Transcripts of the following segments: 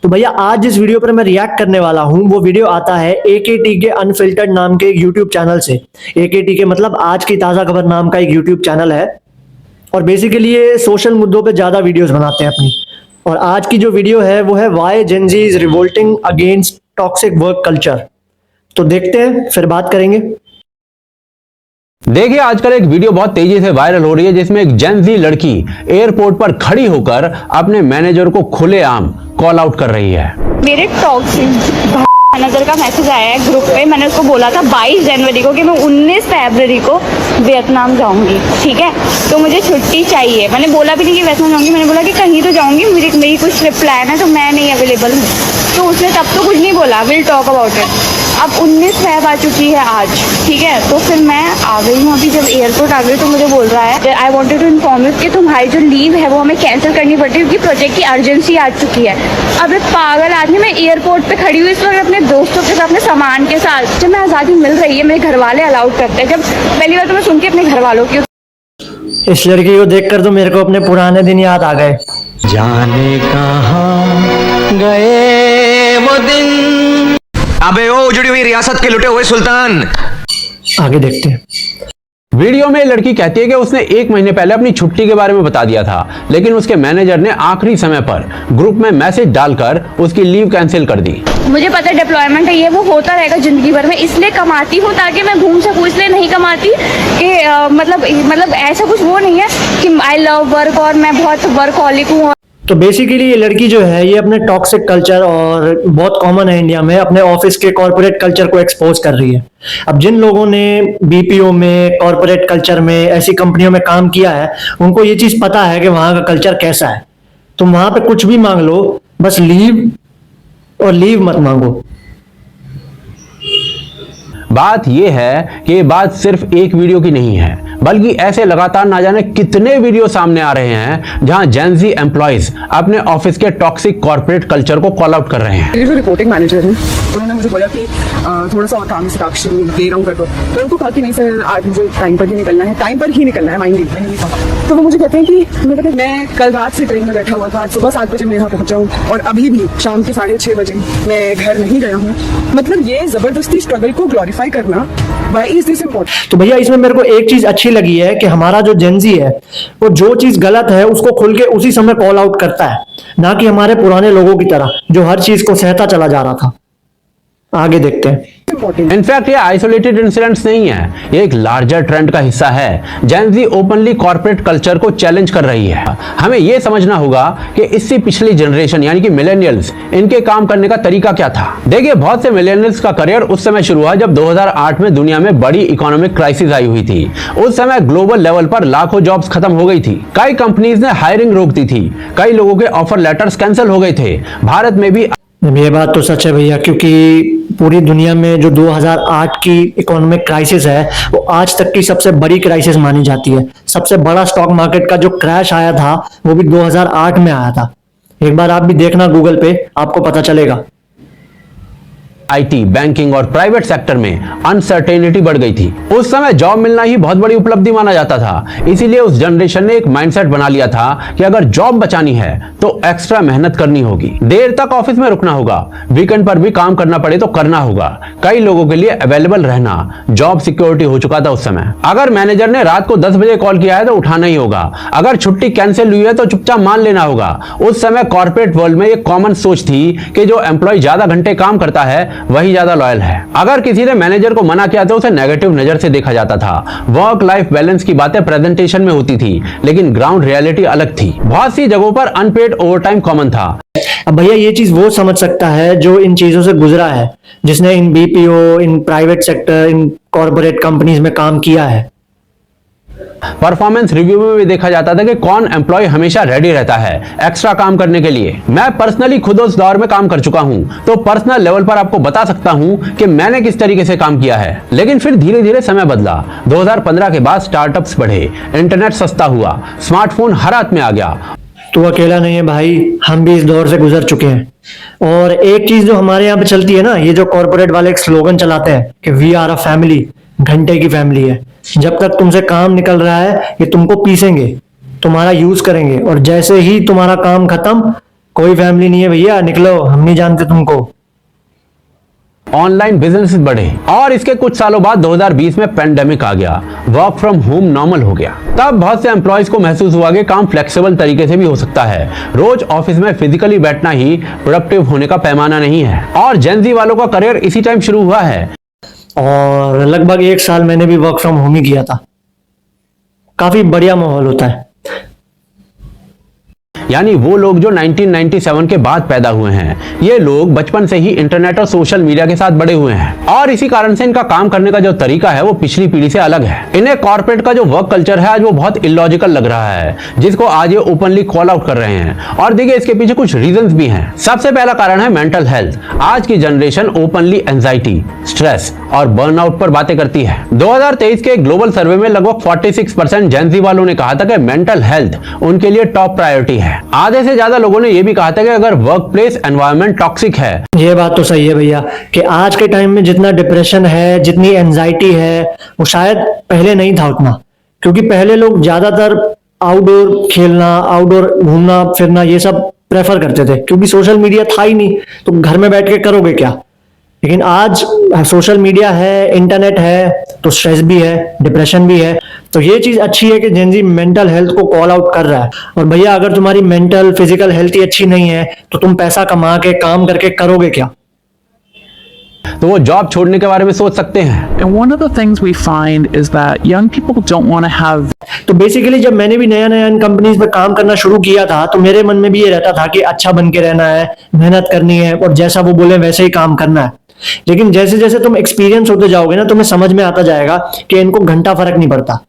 तो भैया आज जिस वीडियो पर मैं रिएक्ट करने वाला हूँ वो वीडियो आता है एकेटी के अनफिल्टर्ड नाम के यूट्यूब चैनल से। एकेटी के मतलब आज की ताज़ा खबर नाम का एक यूट्यूब चैनल है और बेसिकली ये सोशल मुद्दों पे ज़्यादा वीडियोस बनाते हैं अपनी। और आज की जो वीडियो है वो है why Gen Z is revolting against toxic work culture. तो देखते हैं फिर बात करेंगे। देखिए आजकल एक वीडियो बहुत तेजी से वायरल हो रही है जिसमें एक जेन ज़ी लड़की एयरपोर्ट पर खड़ी होकर अपने मैनेजर को खुलेआम कॉल आउट कर रही है। मेरे टॉक्सिक मैनेजर का मैसेज आया है ग्रुप पे। मैंने उसको बोला था 22 जनवरी को कि मैं 19 फरवरी को वियतनाम जाऊंगी, ठीक है, तो मुझे छुट्टी चाहिए। मैंने बोला भी नहीं कि वियतनाम जाऊंगी, मैंने बोला कि कहीं तो जाऊंगी, मेरी कुछ ट्रिप प्लान है तो मैं नहीं अवेलेबल हूँ। तो उसने तब तो कुछ नहीं बोला, विल टॉक अबाउट इट। अब 19 फरवरी आ चुकी है आज, ठीक है, तो फिर मैं आ गई हूँ। अभी जब एयरपोर्ट आ गई तो मुझे बोल रहा है I wanted to inform you कि तुम्हारी जो लीव है वो हमें कैंसिल करनी पड़ती है क्योंकि प्रोजेक्ट की अर्जेंसी आ चुकी है। अब एक पागल आदमी, मैं एयरपोर्ट पे खड़ी हुई इस वक्त अपने दोस्तों के साथ, अपने सामान के साथ। जब मैं आज़ादी मिल रही है, मेरे घर वाले अलाउड करते हैं। जब पहली बार तो मैं सुन के अपने घर वालों की, इस लड़की को देखकर तो मेरे को अपने पुराने दिन याद आ गए। जाने कहां गए वो दिन। अबे ओ उजड़ी हुई रियासत के लुटे हुए सुल्तान। आगे देखते हैं। वीडियो में लड़की कहती है कि उसने 1 महीने पहले अपनी छुट्टी के बारे में बता दिया था, लेकिन उसके मैनेजर ने आखिरी समय पर ग्रुप में मैसेज डालकर उसकी लीव कैंसिल कर दी। मुझे पता है डिप्लॉयमेंट है, ये वो होता रहेगा जिंदगी भर में, इसलिए कमाती हूँ ताकि मैं घूम सकूँ, इसलिए नहीं कमाती कि मतलब ऐसा कुछ वो नहीं है कि आई लव वर्क और मैं बहुत वर्कहॉलिक हूँ। तो बेसिकली ये लड़की जो है ये अपने टॉक्सिक कल्चर, और बहुत कॉमन है इंडिया में, अपने ऑफिस के कॉर्पोरेट कल्चर को एक्सपोज कर रही है। अब जिन लोगों ने बीपीओ में, कॉर्पोरेट कल्चर में, ऐसी कंपनियों में काम किया है उनको ये चीज पता है कि वहां का कल्चर कैसा है। तुम वहां पे कुछ भी मांग लो, बस लीव और लीव मत मांगो। बात यह है कि ये बात सिर्फ एक वीडियो की नहीं है, बल्कि ऐसे लगातार ना जाने कितने वीडियो सामने आ रहे हैं जहां जेन ज़ी एम्प्लॉइज अपने ऑफिस के टॉक्सिक कॉर्पोरेट कल्चर को कॉल आउट कर रहे हैं। मेरे जो रिपोर्टिंग मैनेजर हैं उन्होंने मुझे बोला कि थोड़ा सा और काम साक्षी दे रहा हूँ कर दो, तो उनको कहा कि नहीं सर आज मुझे टाइम पर ही निकलना है, टाइम पर ही निकलना है, माइंड मैंने नहीं कहा। तो वो मुझे कहते हैं कि मैं कल रात से ट्रेन में बैठा हुआ था, आज सुबह 7 बजे मैं यहाँ पहुँचा हूँ और अभी भी शाम के 6:30 बजे मैं घर नहीं गया हूँ। मतलब ये जबरदस्ती स्ट्रगल को ग्लोरीफाई करना, व्हाई इज दिस इम्पोर्टेंट। तो भैया इसमें मेरे को एक चीज अच्छी लगी है कि हमारा जो जेन ज़ी है वो जो चीज गलत है उसको खुल के उसी समय कॉल आउट करता है, ना कि हमारे पुराने लोगों की तरह जो हर चीज को सहता चला जा रहा था। आगे देखते हैं। इनफैक्ट ये आइसोलेटेड इंसिडेंट्स नहीं है, ये एक लार्जर ट्रेंड का हिस्सा है। जेन ज़ी ओपनली कॉर्पोरेट कल्चर को चैलेंज कर रही है। हमें यह समझना होगा कि इससे पिछली जनरेशन यानी कि मिलेनियल्स, इनके काम करने का तरीका क्या था। देखिए बहुत से मिलेनियल्स का करियर उस समय शुरू हुआ जब 2008 में दुनिया में बड़ी इकोनॉमिक क्राइसिस आई हुई थी। उस समय ग्लोबल लेवल पर लाखों जॉब्स खत्म हो गई थी, कई कंपनीज ने हायरिंग रोक दी थी, कई लोगों के ऑफर लेटर्स कैंसिल हो गए थे। भारत में भी ये बात तो सच है भैया, क्योंकि पूरी दुनिया में जो 2008 की इकोनॉमिक क्राइसिस है वो आज तक की सबसे बड़ी क्राइसिस मानी जाती है। सबसे बड़ा स्टॉक मार्केट का जो क्रैश आया था वो भी 2008 में आया था। एक बार आप भी देखना गूगल पे, आपको पता चलेगा। आईटी, बैंकिंग और प्राइवेट सेक्टर में अनसर्टेनिटी बढ़ गई थी। उस समय जॉब मिलना ही बहुत बड़ी उपलब्धि माना जाता था। इसीलिए उस जनरेशन ने एक माइंडसेट बना लिया था कि अगर जॉब बचानी है तो एक्स्ट्रा मेहनत करनी होगी, देर तक ऑफिस में रुकना होगा, वीकेंड पर भी काम करना पड़े तो करना होगा। कई लोगों के लिए अवेलेबल रहना जॉब सिक्योरिटी हो चुका था उस समय। अगर मैनेजर ने रात को 10 बजे कॉल किया है तो उठाना ही होगा, अगर छुट्टी कैंसिल हुई है तो चुपचाप मान लेना होगा। उस समय कॉर्पोरेट वर्ल्ड में एक कॉमन सोच थी कि जो एम्प्लॉय ज्यादा घंटे काम करता है वही ज्यादा लॉयल है। अगर किसी ने मैनेजर को मना किया तो उसे नेगेटिव नजर से देखा जाता था। वर्क लाइफ बैलेंस की बातें प्रेजेंटेशन में होती थी, लेकिन ग्राउंड रियलिटी अलग थी। बहुत सी जगहों पर अनपेड ओवरटाइम कॉमन था। अब भैया ये चीज वो समझ सकता है जो इन चीजों से गुजरा है, जिसने इन बीपीओ, इन प्राइवेट सेक्टर, इन कॉर्पोरेट कंपनीज में काम किया है। परफॉर्मेंस रिव्यू में भी देखा जाता था कि कौन एम्प्लॉय हमेशा रेडी रहता है एक्स्ट्रा काम करने के लिए। मैं पर्सनली खुद उस दौर में काम कर चुका हूं, तो पर्सनल लेवल पर आपको बता सकता हूं कि मैंने किस तरीके से काम किया है। लेकिन फिर धीरे धीरे समय बदला। 2015 के बाद स्टार्टअप्स बढ़े, इंटरनेट सस्ता हुआ, स्मार्टफोन हर हाथ में आ गया। तू अकेला नहीं है भाई, हम भी इस दौर से गुजर चुके हैं। और एक चीज जो हमारे यहाँ पे चलती है ना, ये जो कॉर्पोरेट वाले एक स्लोगन चलाते हैं कि वी आर अ फैमिली, घंटे की फैमिली है। जब तक तुमसे काम निकल रहा है ये तुमको पीसेंगे, तुम्हारा यूज करेंगे, और जैसे ही तुम्हारा काम खत्म कोई फैमिली नहीं है भैया, निकलो, हम नहीं जानते तुमको। ऑनलाइन बिजनेस बढ़े और इसके कुछ सालों बाद 2020 में पेंडेमिक आ गया, वर्क फ्रॉम होम नॉर्मल हो गया। तब बहुत से एम्प्लॉयज को महसूस हुआ कि काम फ्लेक्सिबल तरीके से भी हो सकता है, रोज ऑफिस में फिजिकली बैठना ही प्रोडक्टिव होने का पैमाना नहीं है। और जेनजी वालों का करियर इसी टाइम शुरू हुआ है। और लगभग 1 साल मैंने भी वर्क फ्रॉम होम ही किया था। काफी बढ़िया माहौल होता है। यानी वो लोग जो 1997 के बाद पैदा हुए हैं, ये लोग बचपन से ही इंटरनेट और सोशल मीडिया के साथ बड़े हुए हैं और इसी कारण से इनका काम करने का जो तरीका है वो पिछली पीढ़ी से अलग है। इन्हें कॉर्पोरेट का जो वर्क कल्चर है आज वो बहुत इलॉजिकल लग रहा है, जिसको आज ये ओपनली कॉल आउट कर रहे हैं। और देखिए इसके पीछे कुछ रीजंस भी हैं। सबसे पहला कारण है मेंटल हेल्थ। आज की जनरेशन ओपनली एंजाइटी, स्ट्रेस और बर्नआउट पर बातें करती है। 2023 के ग्लोबल सर्वे में लगभग 46% जेनजी वालों ने कहा था कि मेंटल हेल्थ उनके लिए टॉप प्रायोरिटी है। आधे से ज्यादा लोगों ने यह भी कहा था कि अगर वर्क प्लेस एनवायरनमेंट टॉक्सिक है। ये बात तो सही है भैया कि आज के टाइम में जितना डिप्रेशन है, जितनी एंजाइटी है, वो शायद पहले नहीं था उतना। क्योंकि पहले लोग ज्यादातर आउटडोर खेलना, आउटडोर घूमना फिरना ये सब प्रेफर करते थे, क्योंकि सोशल मीडिया था ही नहीं, तो घर में बैठ के करोगे क्या। लेकिन आज सोशल मीडिया है, इंटरनेट है, तो स्ट्रेस भी है, डिप्रेशन भी है। तो ये चीज अच्छी है कि जेनजी मेंटल हेल्थ को कॉल आउट कर रहा है। और भैया अगर तुम्हारी मेंटल फिजिकल हेल्थ ही अच्छी नहीं है तो तुम पैसा कमा के काम करके करोगे क्या। तो वो जॉब छोड़ने के बारे में सोच सकते हैं। And one of the things we find is that young people don't want to have तो बेसिकली जब मैंने भी नया नया इन कंपनीज में काम करना शुरू किया था तो मेरे मन में भी ये रहता था कि अच्छा बन के रहना है, मेहनत करनी है और जैसा वो बोले वैसे ही काम करना है। लेकिन जैसे जैसे तुम एक्सपीरियंस होते जाओगे ना, तुम्हें समझ में आता जाएगा कि इनको घंटा फर्क नहीं पड़ता।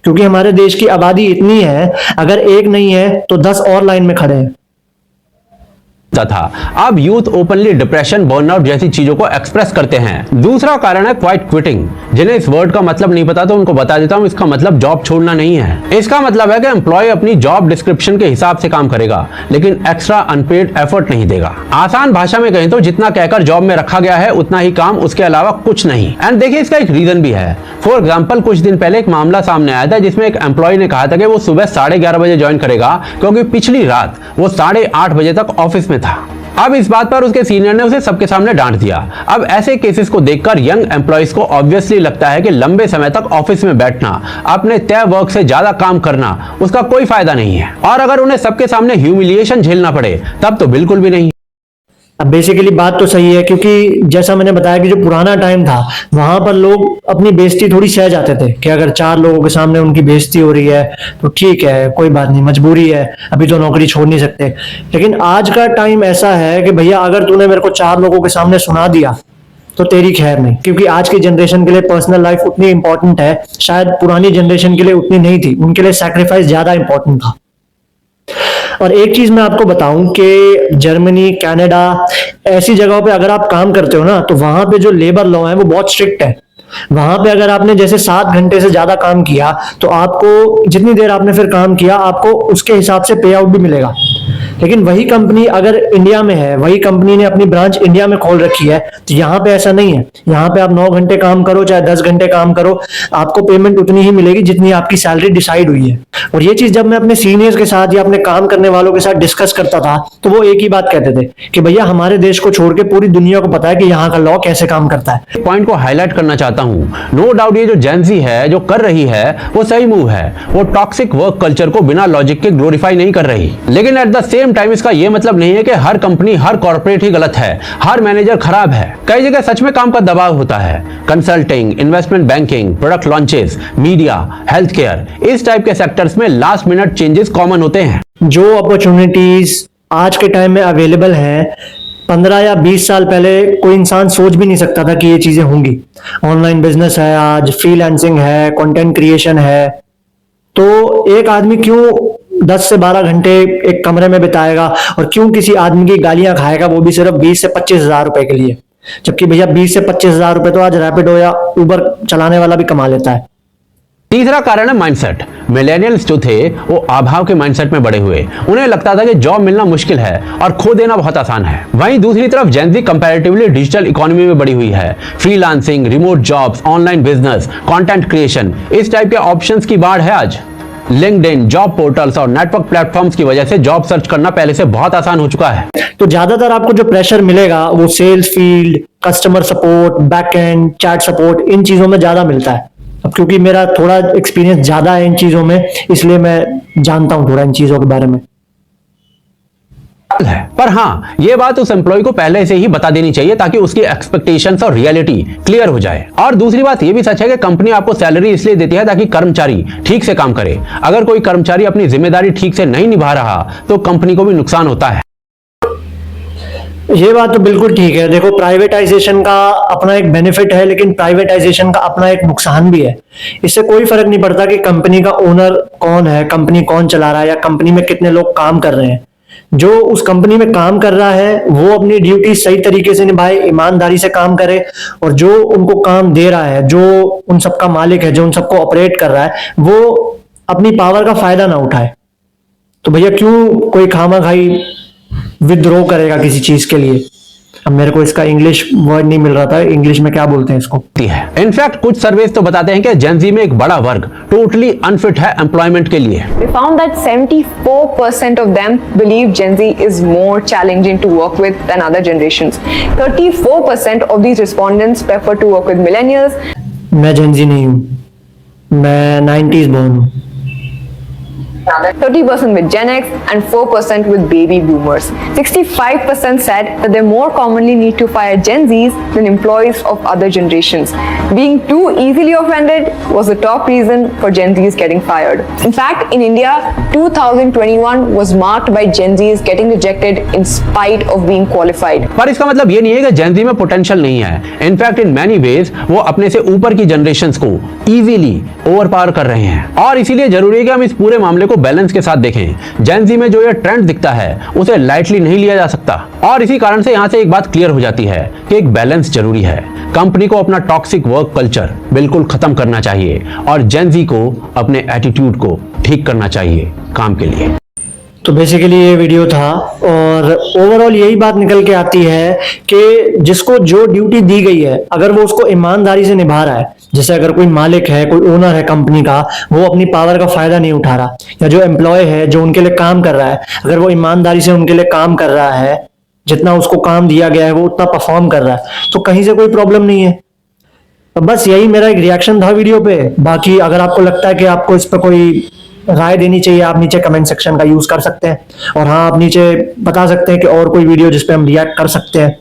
क्योंकि हमारे देश की आबादी इतनी है, अगर एक नहीं है तो 10 और लाइन में खड़े हैं। था अब यूथ ओपनली डिप्रेशन, बर्नआउट जैसी चीजों को एक्सप्रेस करते हैं। दूसरा कारण है क्वाइट क्विटिंग। जिन्हें इस वर्ड का मतलब नहीं पता तो उनको बता देता हूं, इसका मतलब जॉब छोड़ना नहीं है। इसका मतलब है कि एम्प्लॉय अपनी जॉब डिस्क्रिप्शन के हिसाब से काम करेगा, लेकिन एक्स्ट्रा अनपेड एफर्ट नहीं देगा। आसान भाषा में कहें तो जितना कहकर जॉब में रखा गया है उतना ही काम, उसके अलावा कुछ नहीं। एंड देखिए इसका एक रीजन भी है। फॉर एग्जाम्पल कुछ दिन पहले एक मामला सामने आया था जिसमें एक एम्प्लॉय ने कहा था कि वो सुबह 11:30 बजे ज्वाइन करेगा, क्योंकि पिछली रात वो 8:30 बजे तक ऑफिस में था। अब इस बात पर उसके सीनियर ने उसे सबके सामने डांट दिया। अब ऐसे केसेस को देखकर यंग एम्प्लॉइज को ऑब्वियसली लगता है कि लंबे समय तक ऑफिस में बैठना, अपने तय वर्क से ज्यादा काम करना, उसका कोई फायदा नहीं है। और अगर उन्हें सबके सामने ह्यूमिलिएशन झेलना पड़े तब तो बिल्कुल भी नहीं। अब बेसिकली बात तो सही है, क्योंकि जैसा मैंने बताया कि जो पुराना टाइम था वहां पर लोग अपनी बेइज्जती थोड़ी सह जाते थे कि अगर 4 लोगों के सामने उनकी बेइज्जती हो रही है तो ठीक है, कोई बात नहीं, मजबूरी है, अभी तो नौकरी छोड़ नहीं सकते। लेकिन आज का टाइम ऐसा है कि भैया अगर तूने मेरे को 4 लोगों के सामने सुना दिया तो तेरी खैर नहीं। क्योंकि आज की जनरेशन के लिए पर्सनल लाइफ उतनी इंपॉर्टेंट है, शायद पुरानी जनरेशन के लिए उतनी नहीं थी। उनके लिए सैक्रिफाइस ज्यादा इंपॉर्टेंट था। और एक चीज मैं आपको बताऊं कि जर्मनी, कनाडा ऐसी जगहों पे अगर आप काम करते हो ना, तो वहां पे जो लेबर लॉ है वो बहुत स्ट्रिक्ट है। वहां पे अगर आपने जैसे 7 घंटे से ज्यादा काम किया तो आपको जितनी देर आपने फिर काम किया आपको उसके हिसाब से पे आउट भी मिलेगा। लेकिन वही कंपनी अगर इंडिया में है, वही कंपनी ने अपनी ब्रांच इंडिया में खोल रखी है, तो यहाँ पे ऐसा नहीं है। यहाँ पे आप 9 घंटे काम करो चाहे 10 घंटे काम करो, आपको पेमेंट उतनी ही मिलेगी जितनी आपकी सैलरी डिसाइड हुई है। और ये चीज जब मैं अपने सीनियर्स के साथ या अपने काम करने वालों के साथ डिस्कस करता था तो वो एक ही बात कहते थे कि भैया हमारे देश को छोड़ के पूरी दुनिया को पता है कि यहाँ का लॉ कैसे काम करता है। पॉइंट को हाईलाइट करना चाहता हूं। नो डाउट ये जो जेनजी है जो कर रही है वो सही मूव है। वो टॉक्सिक वर्क कल्चर को बिना लॉजिक के ग्लोरीफाई नहीं कर रही। लेकिन एट द सेम टाइम इसका ये मतलब नहीं है कि हर कंपनी, हर कॉर्पोरेट ही गलत है, हर मैनेजर खराब है। कई जगह सच में काम का दबाव होता है। Consulting, investment banking, product launches, media, health care, इस टाइप के सेक्टर्स में लास्ट मिनट चेंजेस कॉमन होते हैं। जो अपॉर्चुनिटीज आज के टाइम में अवेलेबल हैं, 15 या 20 साल पहले कोई इंसान सोच भी नहीं सकता था कि ये चीजें होंगी। ऑनलाइन बिजनेस है, आज फ्रीलांसिंग है, कंटेंट क्रिएशन है। तो एक आदमी क्यों 10 से 12 घंटे एक कमरे में बिताएगा और क्यों किसी आदमी की गालियां खाएगा, वो भी सिर्फ 20 से 25 हजार रुपए के लिए। जबकि भैया 20 से 25 हजार रुपए तो आज रैपिडो या उबर चलाने वाला भी कमा लेता है। तीसरा कारण है माइंडसेट। मिलेनियल्स जो थे वो अभाव के माइंडसेट में बड़े हुए। उन्हें लगता था कि जॉब मिलना मुश्किल है और खो देना बहुत आसान है। वहीं दूसरी तरफ जेनजी कंपैरेटिवली डिजिटल इकोनॉमी में बड़ी हुई है। Freelancing, remote jobs, online business, content creation, इस टाइप के ऑप्शंस की बाढ़ है आज। लिंक्डइन, जॉब पोर्टल्स और नेटवर्क प्लेटफॉर्म्स की वजह से जॉब सर्च करना पहले से बहुत आसान हो चुका है। तो ज्यादातर आपको जो प्रेशर मिलेगा वो sales field, customer support, backend, chat support, इन चीजों में ज्यादा मिलता है। अब क्योंकि मेरा थोड़ा एक्सपीरियंस ज्यादा है इन चीजों में, इसलिए मैं जानता हूं थोड़ा इन चीजों के बारे में। है, पर हाँ, ये बात उस एम्प्लॉय को पहले से ही बता देनी चाहिए ताकि उसकी एक्सपेक्टेशंस और रियलिटी क्लियर हो जाए। और दूसरी बात ये भी सच है कि कंपनी आपको सैलरी इसलिए देती है ताकि कर्मचारी ठीक से काम करे। अगर कोई कर्मचारी अपनी जिम्मेदारी ठीक से नहीं निभा रहा तो कंपनी को भी नुकसान होता है। ये बात तो बिल्कुल ठीक है। देखो, प्राइवेटाइजेशन का अपना एक बेनिफिट है, लेकिन प्राइवेटाइजेशन का अपना एक नुकसान भी है। इससे कोई फर्क नहीं पड़ता कि कंपनी का ओनर कौन है, कंपनी कौन चला रहा है, या कंपनी में कितने लोग काम कर रहे हैं। जो उस कंपनी में काम कर रहा है वो अपनी ड्यूटी सही तरीके से निभाए, ईमानदारी से काम करे, और जो उनको काम दे रहा है, जो उन सबका मालिक है, जो उन सबको ऑपरेट कर रहा है, वो अपनी पावर का फायदा ना उठाए। तो भैया क्यों कोई खामाखाई विद्रोह करेगा किसी चीज के लिए। अब मेरे को इसका इंग्लिश वर्ड नहीं मिल रहा था, इंग्लिश में क्या बोलते हैं इसको। इनफैक्ट कुछ सर्वेस तो बताते हैं कि जेन ज़ी में एक बड़ा वर्ग टोटली अनफिट है एम्प्लॉयमेंट के लिए। We found that 74% of them believe Gen Z is more challenging to work with than other generations. 34% of these respondents prefer to work with millennials. मैं जेन ज़ी नहीं हूं, मैं 90s बोर्न हूं। 30% with Gen X and 4% with baby boomers. 65% said that they more commonly need to fire Gen Zs than employees of other generations. Being too easily offended was the top reason for Gen Zs getting fired. In fact, in India, 2021 was marked by Gen Zs getting rejected in spite of being qualified. पर इसका मतलब ये नहीं है कि जेन ज़ी में potential नहीं है। इनफैक्ट इन मैनी वेज वो अपने से ऊपर की जनरेशंस को इजीली ओवरपावर कर रहे हैं, और इसीलिए जरूरी है कि हम इस पूरे मामले को बैलेंस के साथ देखें। जेन ज़ी में जो ये ट्रेंड दिखता है उसे लाइटली नहीं लिया जा सकता, और इसी कारण से यहां से एक बात क्लियर हो जाती है कि एक बैलेंस जरूरी है। कंपनी को अपना टॉक्सिक वर्क कल्चर बिल्कुल खत्म करना चाहिए और जेन ज़ी को अपने एटीट्यूड को ठीक करना चाहिए काम के लिए। तो बेसिकली ये वीडियो था, और ओवरऑल यही बात निकल के आती है कि जिसको जो ड्यूटी दी गई है, अगर वो उसको ईमानदारी से निभा रहा है, जैसे अगर कोई मालिक है, कोई ओनर है कंपनी का, वो अपनी पावर का फायदा नहीं उठा रहा, या जो एम्प्लॉय है जो उनके लिए काम कर रहा है, अगर वो ईमानदारी से उनके लिए काम कर रहा है, जितना उसको काम दिया गया है वो उतना परफॉर्म कर रहा है, तो कहीं से कोई प्रॉब्लम नहीं है। तो बस यही मेरा एक रिएक्शन था वीडियो पे। बाकी अगर आपको लगता है कि आपको इस पर कोई राय देनी चाहिए, आप नीचे कमेंट सेक्शन का यूज कर सकते हैं, और हाँ, आप नीचे बता सकते हैं कि और कोई वीडियो जिस पे हम रिएक्ट कर सकते हैं।